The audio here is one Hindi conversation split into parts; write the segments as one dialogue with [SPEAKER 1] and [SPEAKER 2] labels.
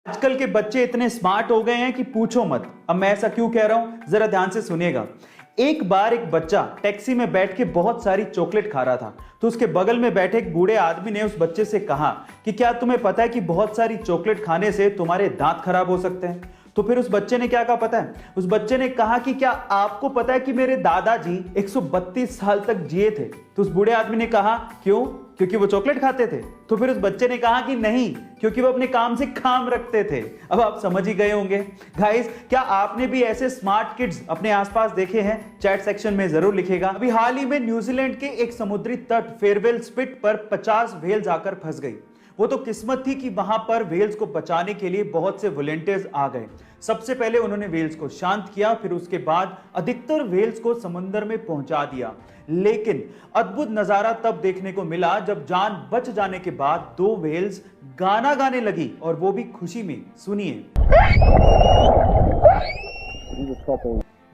[SPEAKER 1] आजकल के बच्चे इतने स्मार्ट हो गए हैं कि पूछो मत। अब मैं ऐसा क्यों कह रहा हूं, जरा ध्यान से सुनिएगा। एक बार एक बच्चा टैक्सी में बैठ के बहुत सारी चॉकलेट खा रहा था, तो उसके बगल में बैठे एक बूढ़े आदमी ने उस बच्चे से कहा कि क्या तुम्हें पता है कि बहुत सारी चॉकलेट खाने से तुम्हारे दांत खराब हो सकते हैं। तो फिर उस बच्चे ने क्या कहा पता है? उस बच्चे ने कहा कि क्या आपको पता है कि मेरे दादाजी 132 साल तक जिए थे। तो उस बूढ़े आदमी ने कहा क्यों? क्योंकि वो चॉकलेट खाते थे। तो फिर उस बच्चे ने कहा कि नहीं, क्योंकि वो अपने काम से काम रखते थे। अब आप समझ ही गए होंगे। गाइस, क्या आपने भी ऐसे स्मार्ट किड्स अपने आसपास देखे हैं? चैट सेक्शन में जरूर लिखेगा। अभी हाल ही में न्यूजीलैंड के एक समुद्री तट फेयरवेल स्पिट पर 50 व्हेल आकर फंस गई। वो तो किस्मत थी कि वहां पर व्हेल्स को बचाने के लिए बहुत से वॉलंटियर्स आ गए। सबसे पहले उन्होंने व्हेल्स को शांत किया, फिर उसके बाद अधिकतर व्हेल्स को समुद्र में पहुंचा दिया। लेकिन अद्भुत नजारा तब देखने को मिला जब जान बच जाने के बाद 2 व्हेल्स गाना गाने लगी, और वो भी खुशी में। सुनिए।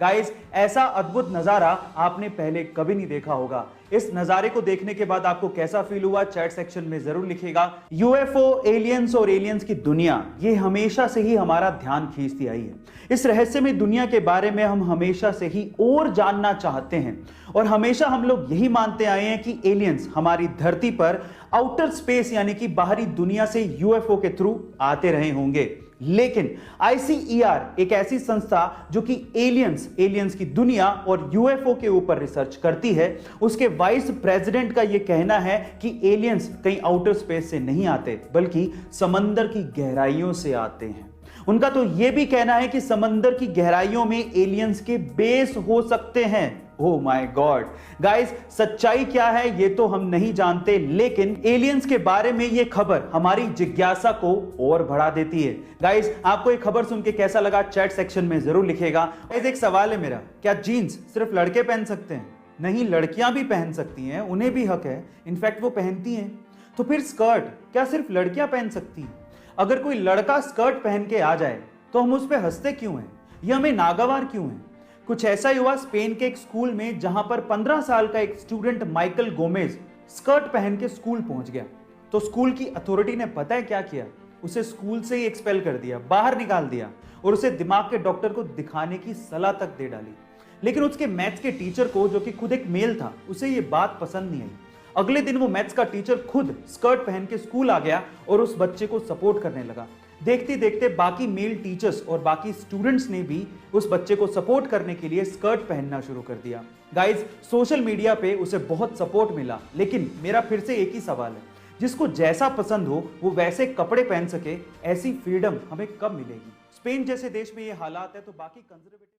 [SPEAKER 1] गाइस, ऐसा अद्भुत नजारा आपने पहले कभी नहीं देखा होगा। इस नजारे को देखने के बाद आपको कैसा फील हुआ, चैट सेक्शन में जरूर लिखेगा। यूएफओ, एलियंस और एलियंस की दुनिया, ये हमेशा से ही हमारा ध्यान खींचती आई है। इस रहस्यमय दुनिया के बारे में हम हमेशा से ही और जानना चाहते हैं, और हमेशा हम लोग यही मानते आए हैं कि एलियंस हमारी धरती पर आउटर स्पेस यानी कि बाहरी दुनिया से यूएफओ के थ्रू आते रहे होंगे। लेकिन ICER एक ऐसी संस्था जो कि एलियंस की दुनिया और यूएफओ के ऊपर रिसर्च करती है, उसके वाइस प्रेसिडेंट का यह कहना है कि एलियंस कहीं आउटर स्पेस से नहीं आते, बल्कि समंदर की गहराइयों से आते हैं। उनका तो यह भी कहना है कि समंदर की गहराइयों में एलियंस के बेस हो सकते हैं। ओह माय गॉड गाइस, सच्चाई क्या है ये तो हम नहीं जानते, लेकिन एलियंस के बारे में ये खबर हमारी जिज्ञासा को और बढ़ा देती है। गाइस, आपको ये खबर सुन के कैसा लगा, चैट सेक्शन में जरूर लिखेगा। गाइस, एक सवाल है मेरा, क्या जीन्स सिर्फ लड़के पहन सकते हैं? नहीं, लड़कियां भी पहन सकती हैं, उन्हें भी हक है, इनफैक्ट वो पहनती हैं। तो फिर स्कर्ट क्या सिर्फ लड़कियां पहन सकती हैं? अगर कोई लड़का स्कर्ट पहन के आ जाए तो हम उस पर हंसते क्यों हैं? यह हमें नागवार क्यों है? कुछ ऐसा ही हुआ स्पेन के एक स्कूल में, जहां पर 15 साल का एक स्टूडेंट माइकल गोमेज स्कर्ट पहन के स्कूल पहुंच गया। तो स्कूल की अथॉरिटी ने पता है क्या किया? उसे स्कूल से ही एक्सपेल कर दिया, बाहर निकाल दिया, और उसे दिमाग के डॉक्टर को दिखाने की सलाह तक दे डाली। लेकिन उसके मैथ्स के टीचर को, जो कि खुद एक मेल था, उसे ये बात पसंद नहीं आई। अगले दिन वो मैथ्स का टीचर खुद स्कर्ट पहन के स्कूल आ गया और उस बच्चे को सपोर्ट करने लगा। देखते देखते बाकी मेल टीचर्स और बाकी स्टूडेंट्स ने भी उस बच्चे को सपोर्ट करने के लिए स्कर्ट पहनना शुरू कर दिया। गाइस, सोशल मीडिया पे उसे बहुत सपोर्ट मिला, लेकिन मेरा फिर से एक ही सवाल है, जिसको जैसा पसंद हो वो वैसे कपड़े पहन सके, ऐसी फ्रीडम हमें कब मिलेगी? स्पेन जैसे देश में ये हालात है, तो बाकी कंजर्वेटिव